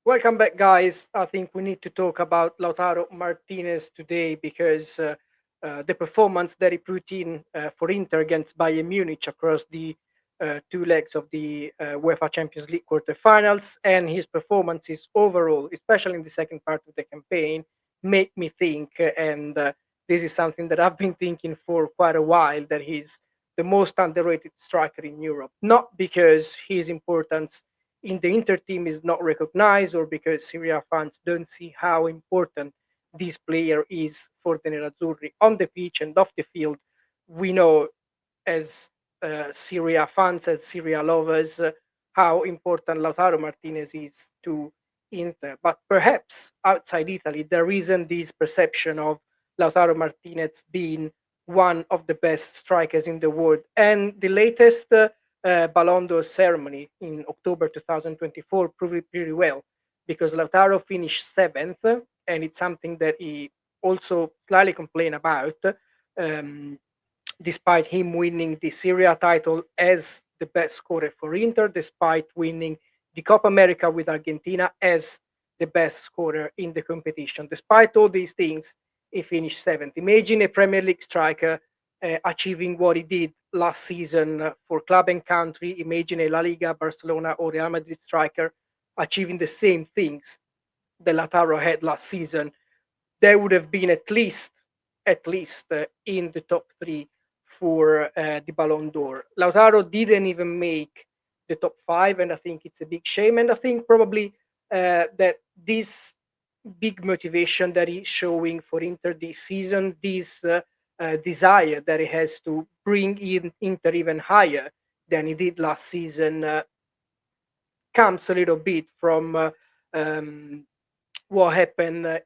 Welcome back, guys. I think we need to talk about Lautaro Martinez today because the performance that he put in for Inter against Bayern Munich across the two legs of the UEFA Champions League quarterfinals and his performances overall, especially in the second part of the campaign, make me think, and this is something that I've been thinking for quite a while, that he's the most underrated striker in Europe. Not because his importance in the Inter team is not recognized or because Serie A fans don't see how important this player is for the Nerazzurri on the pitch and off the field. We know as Serie A fans, as Serie A lovers, how important Lautaro Martinez is to Inter. But perhaps outside Italy, there isn't this perception of Lautaro Martinez being one of the best strikers in the world. And the latest Ballon d'Or ceremony in October 2024 proved it pretty well because Lautaro finished seventh, and it's something that he also slightly complained about. Um, Despite him winning the Serie A title as the best scorer for Inter, despite winning the Copa America with Argentina as the best scorer in the competition. Despite all these things, he finished seventh. Imagine a Premier League striker achieving what he did last season for club and country. Imagine a La Liga, Barcelona, or Real Madrid striker achieving the same things that Lautaro had last season. There would have been at least in the top three for the Ballon d'Or. Lautaro didn't even make the top five, and I think it's a big shame. And I think probably that this big motivation that he's showing for Inter this season, this desire that he has to bring in Inter even higher than he did last season, comes a little bit from um, what happened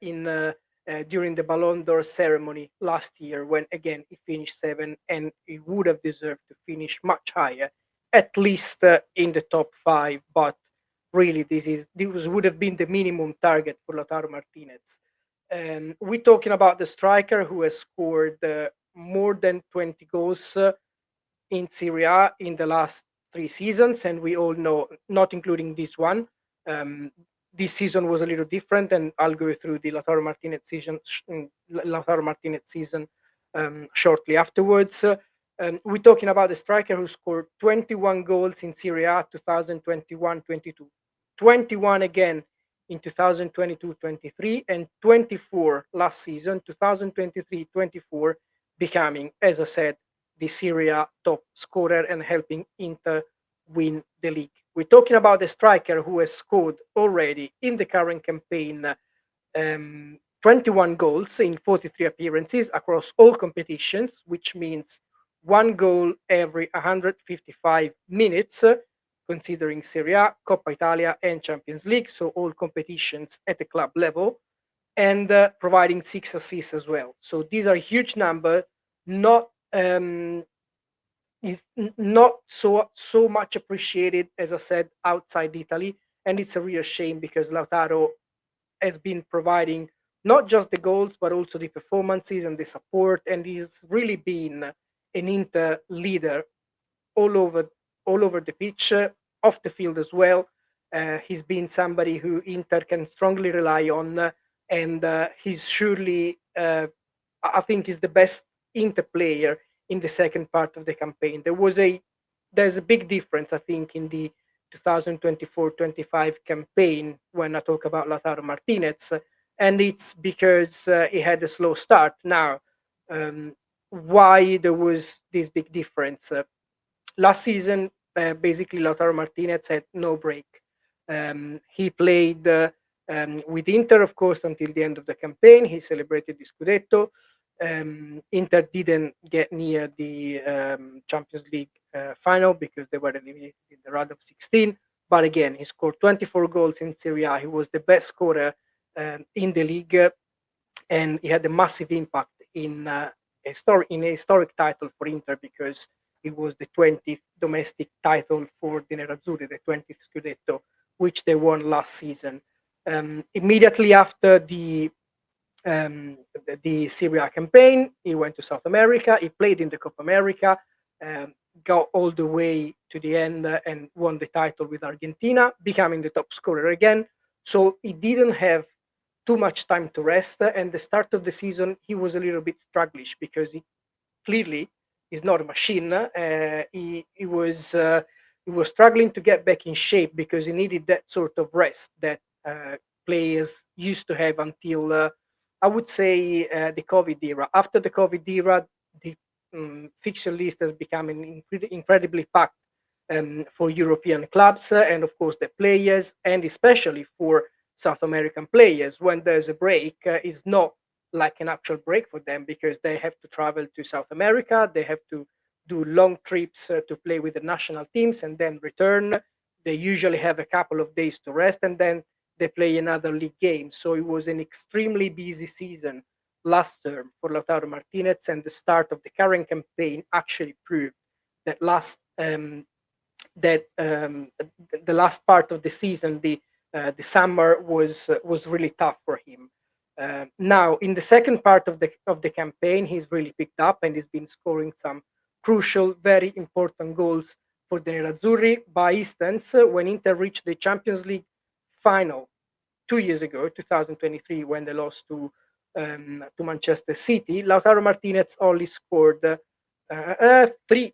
during the Ballon d'Or ceremony last year, when again he finished seven, and he would have deserved to finish much higher, at least in the top five. But really, this would have been the minimum target for Lautaro Martinez. We're talking about the striker who has scored more than 20 goals in Serie A in the last three seasons, and we all know, not including this one. Um, this season was a little different, and I'll go through the Lautaro Martinez season shortly afterwards. We're talking about the striker who scored 21 goals in Serie A 2021-22, 21 again in 2022-23, and 24 last season 2023-24, becoming, as I said, the Serie A top scorer and helping Inter win the league. We're talking about a striker who has scored already in the current campaign 21 goals in 43 appearances across all competitions, which means one goal every 155 minutes, considering Serie A, Coppa Italia, and Champions League, so all competitions at the club level, and providing six assists as well. So these are huge numbers, not is not so much appreciated, as I said, outside Italy, and it's a real shame because Lautaro has been providing not just the goals but also the performances and the support, and he's really been an Inter leader all over all over the pitch, off the field as well. He's been somebody who Inter can strongly rely on, and he's surely, I think, he's the best Inter player in the second part of the campaign. There's a big difference, I think, in the 2024-25 campaign when I talk about Lautaro Martinez, and it's because he had a slow start. Now, why there was this big difference? Last season, basically, Lautaro Martinez had no break. He played with Inter, of course, until the end of the campaign. He celebrated the Scudetto. Inter didn't get near the Champions League final because they were eliminated in the round of 16. But again, he scored 24 goals in Serie A. He was the best scorer in the league, and he had a massive impact in a historic title for Inter because it was the 20th domestic title for the Nerazzurri, the 20th Scudetto, which they won last season. Immediately after the Serie A campaign, he went to South America. He played in the Copa America, got all the way to the end and won the title with Argentina, becoming the top scorer again. So he didn't have too much time to rest. And the start of the season, he was a little bit strugglish because he clearly is not a machine. He was struggling to get back in shape because he needed that sort of rest that players used to have until I would say the COVID era. After the COVID era, the fixture list has become incredibly packed for European clubs and of course the players, and especially for South American players. When there's a break, it's not like an actual break for them because they have to travel to South America, they have to do long trips to play with the national teams and then return. They usually have a couple of days to rest and then they play another league game. So it was an extremely busy season last term for Lautaro Martinez, and the start of the current campaign actually proved that the last part of the season, the summer was really tough for him. Now, in the second part of the campaign, he's really picked up and he's been scoring some crucial, very important goals for the Nerazzurri. By instance, when Inter reached the Champions League final 2 years ago, 2023, when they lost to Manchester City, Lautaro Martinez only scored three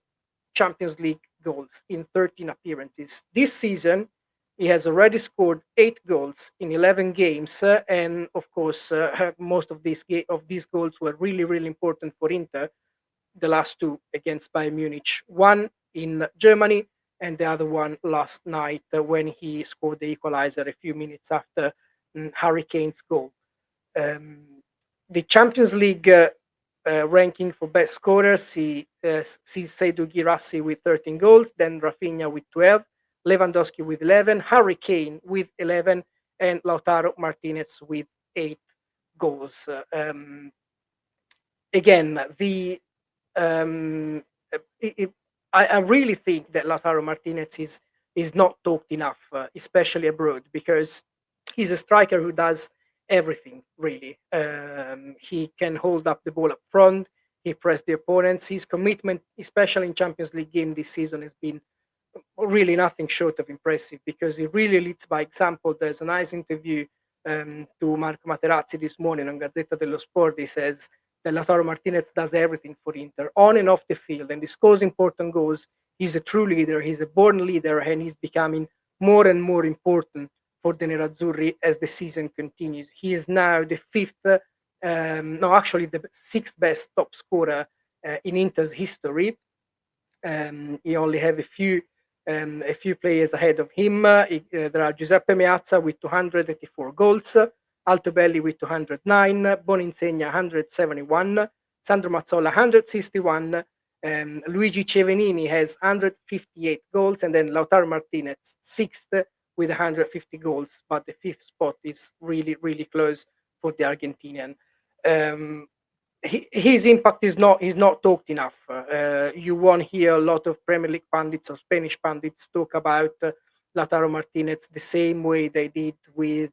Champions League goals in 13 appearances. This season, he has already scored 8 goals in 11 games, and of course, most of these goals were really, really important for Inter. The last two against Bayern Munich, one in Germany, and the other one last night when he scored the equalizer a few minutes after Harry Kane's goal. Um, the Champions League ranking for best scorers sees Seydou Guirassy with 13 goals, then Rafinha with 12, Lewandowski with 11, Harry Kane with 11, and Lautaro Martinez with 8 goals. Again, the um, it, I really think that Lautaro Martinez is not talked enough, especially abroad, because he's a striker who does everything really. He can hold up the ball up front. He pressed the opponents. His commitment, especially in Champions League game this season, has been really nothing short of impressive because he really leads by example. There's a nice interview to Marco Materazzi this morning on Gazzetta dello Sport. He says that Lautaro Martinez does everything for Inter on and off the field, and he scores important goals. He's a true leader. He's a born leader, and he's becoming more and more important for the Nerazzurri as the season continues. He is now the no, actually the sixth best top scorer in Inter's history. He only have a few players ahead of him. There are Giuseppe Meazza with 284 goals, Altobelli with 209, Boninsegna 171, Sandro Mazzola 161, Luigi Cevenini has 158 goals, and then Lautaro Martinez sixth with 150 goals, but the fifth spot is really, really close for the Argentinian. Um, his impact is not talked enough. You won't hear a lot of Premier League pundits or Spanish pundits talk about Lautaro Martinez the same way they did with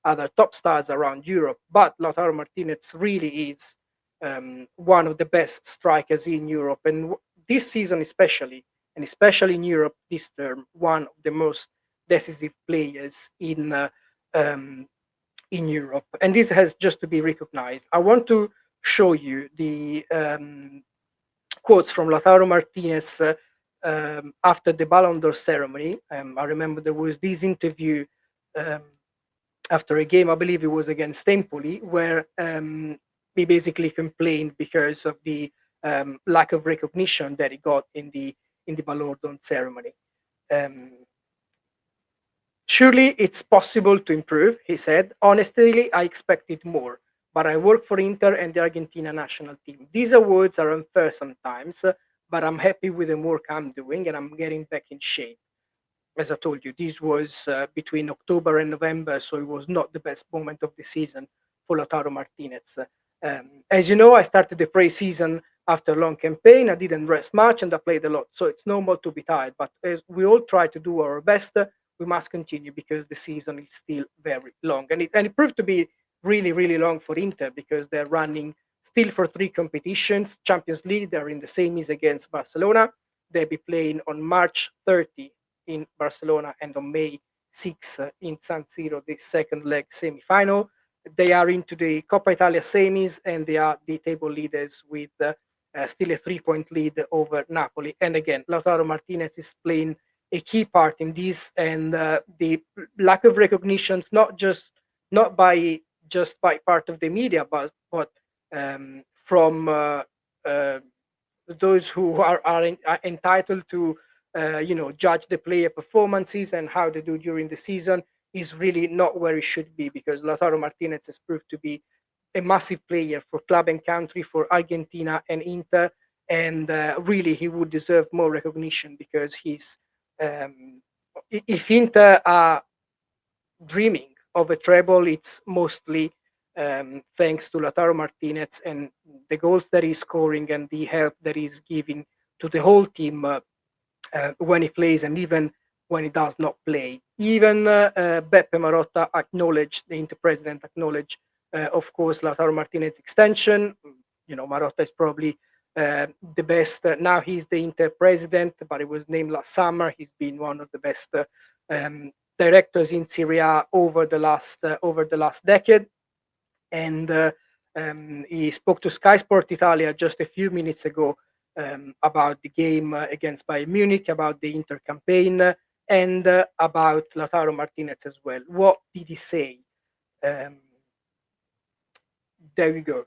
other top stars around Europe. But Lautaro Martinez really is one of the best strikers in Europe, and this season especially, and especially in Europe this term, one of the most decisive players um, in Europe. And this has just to be recognized. I want to show you the quotes from Lautaro Martinez after the Ballon d'Or ceremony. I remember there was this interview um, after a game, I believe it was against Empoli, where he basically complained because of the lack of recognition that he got in the Ballon d'Or ceremony. Um, Surely it's possible to improve, he said. Honestly, I expected more, but I work for Inter and the Argentina national team. These awards are unfair sometimes, but I'm happy with the work I'm doing and I'm getting back in shape. As I told you, this was between October and November, so it was not the best moment of the season for Lautaro Martinez. As you know, I started the pre-season after a long campaign. I didn't rest much and I played a lot, so it's normal to be tired. But as we all try to do our best, we must continue because the season is still very long, and it proved to be really, really long for Inter because they're running still for three competitions. Champions League, they're in the semis against Barcelona. They'll be playing on March 30 in Barcelona and on May 6 in San Siro, the second leg semi-final. They are into the Coppa Italia semis, and they are the table leaders with still a 3-point lead over Napoli. And again, Lautaro Martinez is playing a key part in this, and the lack of recognitions, not by just by part of the media, but from uh, those who are entitled to judge the player performances and how they do during the season, is really not where it should be, because Lautaro Martinez has proved to be a massive player for club and country, for Argentina and Inter, and really he would deserve more recognition, because um, if Inter are dreaming of a treble, it's mostly thanks to Lautaro Martinez and the goals that he's scoring and the help that he's giving to the whole team when he plays, and even when he does not play. Even Beppe Marotta acknowledged, the Inter president acknowledged, of course, Lautaro Martinez extension. Marotta is probably the best. Now he's the Inter president, but he was named last summer. He's been one of the best um, directors in Serie A over the last decade, and he spoke to Sky Sport Italia just a few minutes ago about the game against Bayern Munich, about the Inter campaign, and about Lautaro Martinez as well. What did he say? Um, there we go.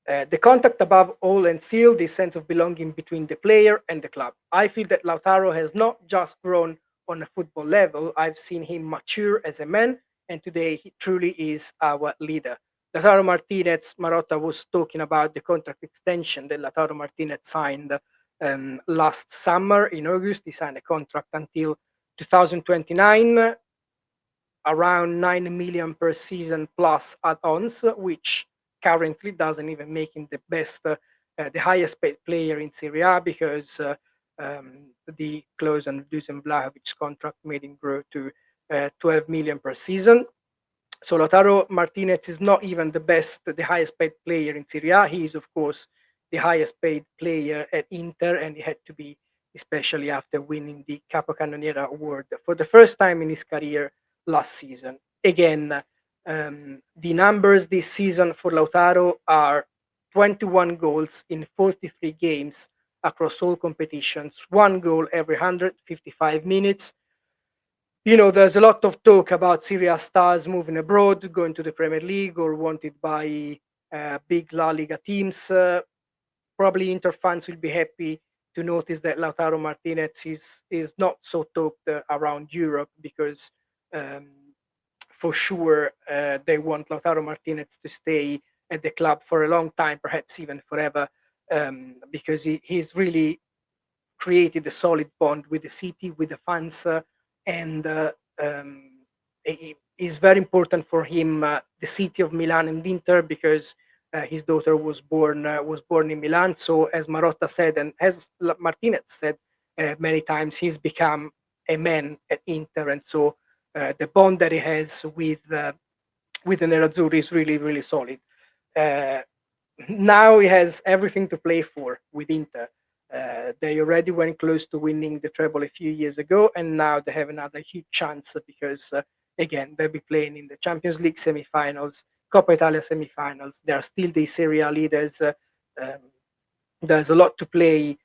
The contact above all entails the sense of belonging between the player and the club. I feel that Lautaro has not just grown on a football level, I've seen him mature as a man, and today he truly is our leader. Lautaro Martinez, Marotta was talking about the contract extension that Lautaro Martinez signed last summer in August. He signed a contract until 2029, around 9 million per season plus add-ons, which currently doesn't even make him the highest paid player in Serie A, because the Klose and Dusan Vlahovic contract made him grow to 12 million per season. So Lautaro Martinez is not even the highest paid player in Serie A. He is, of course, the highest paid player at Inter, and he had to be, especially after winning the Capocannoniera award for the first time in his career last season. Again, the numbers this season for Lautaro are 21 goals in 43 games across all competitions, one goal every 155 minutes. There's a lot of talk about Serie A stars moving abroad, going to the Premier League, or wanted by big La Liga teams. Probably Inter fans will be happy to notice that Lautaro Martinez is not so talked around Europe, because um, for sure they want Lautaro Martinez to stay at the club for a long time, perhaps even forever, because he's really created a solid bond with the city, with the fans, and it is very important for him, the city of Milan and Inter, because his daughter was born in Milan. So, as Marotta said, and as Martinez said many times, he's become a man at Inter, and so the bond that he has with the Nerazzurri is really, really solid. Uh, Now he has everything to play for with Inter. They already went close to winning the treble a few years ago, and now they have another huge chance, because, again, they'll be playing in the Champions League semi-finals, Coppa Italia semi-finals. They are still the Serie A leaders. Um, there's a lot to play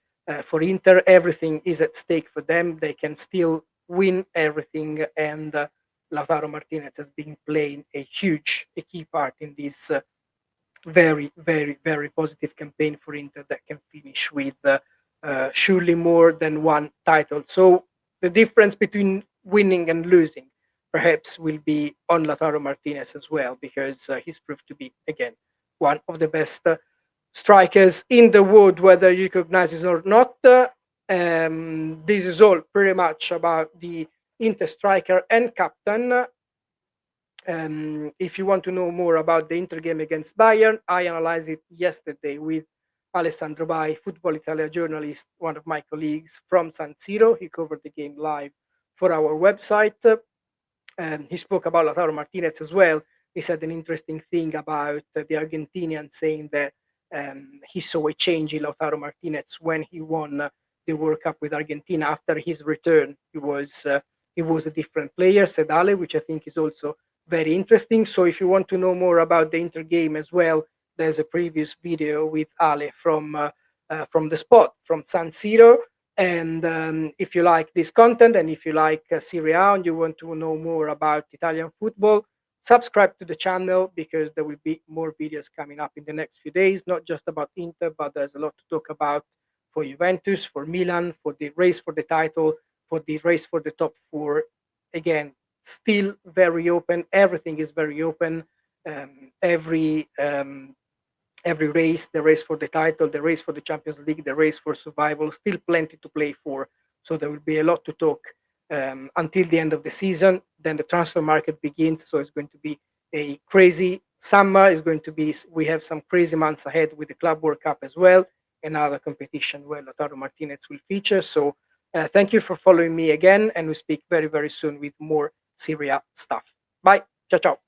for Inter. Everything is at stake for them. They can still win everything, and Lautaro Martinez has been playing a key part in this very, very, very positive campaign for Inter that can finish with surely more than one title. So the difference between winning and losing perhaps will be on Lautaro Martinez as well, because he's proved to be, again, one of the best strikers in the world, whether you recognize it or not. This is all pretty much about the Inter striker and captain. If you want to know more about the Inter game against Bayern, I analyzed it yesterday with Alessandro Bai, Football Italia journalist, one of my colleagues from San Siro. He covered the game live for our website. He spoke about Lautaro Martinez as well. He said an interesting thing about the Argentinian, saying that he saw a change in Lautaro Martinez when he won the World Cup with Argentina after his return. He was he was a different player, said Ale, which I think is also very interesting. So if you want to know more about the Inter game as well, there's a previous video with Ale from the spot from San Siro. And if you like this content and if you like Serie A and you want to know more about Italian football, subscribe to the channel because there will be more videos coming up in the next few days, not just about Inter, but there's a lot to talk about for Juventus, for Milan, for the race for the title, for the race for the top four. Again, still very open. Everything is very open. Um, every um, every race, the race for the title, the race for the Champions League, the race for survival, still plenty to play for. So there will be a lot to talk until the end of the season. Then the transfer market begins. So it's going to be a crazy summer. It's going to be, we have some crazy months ahead with the Club World Cup as well, another competition where Lautaro Martinez will feature. So thank you for following me again. And we speak very, very soon with more Serie A stuff. Bye. Ciao, ciao.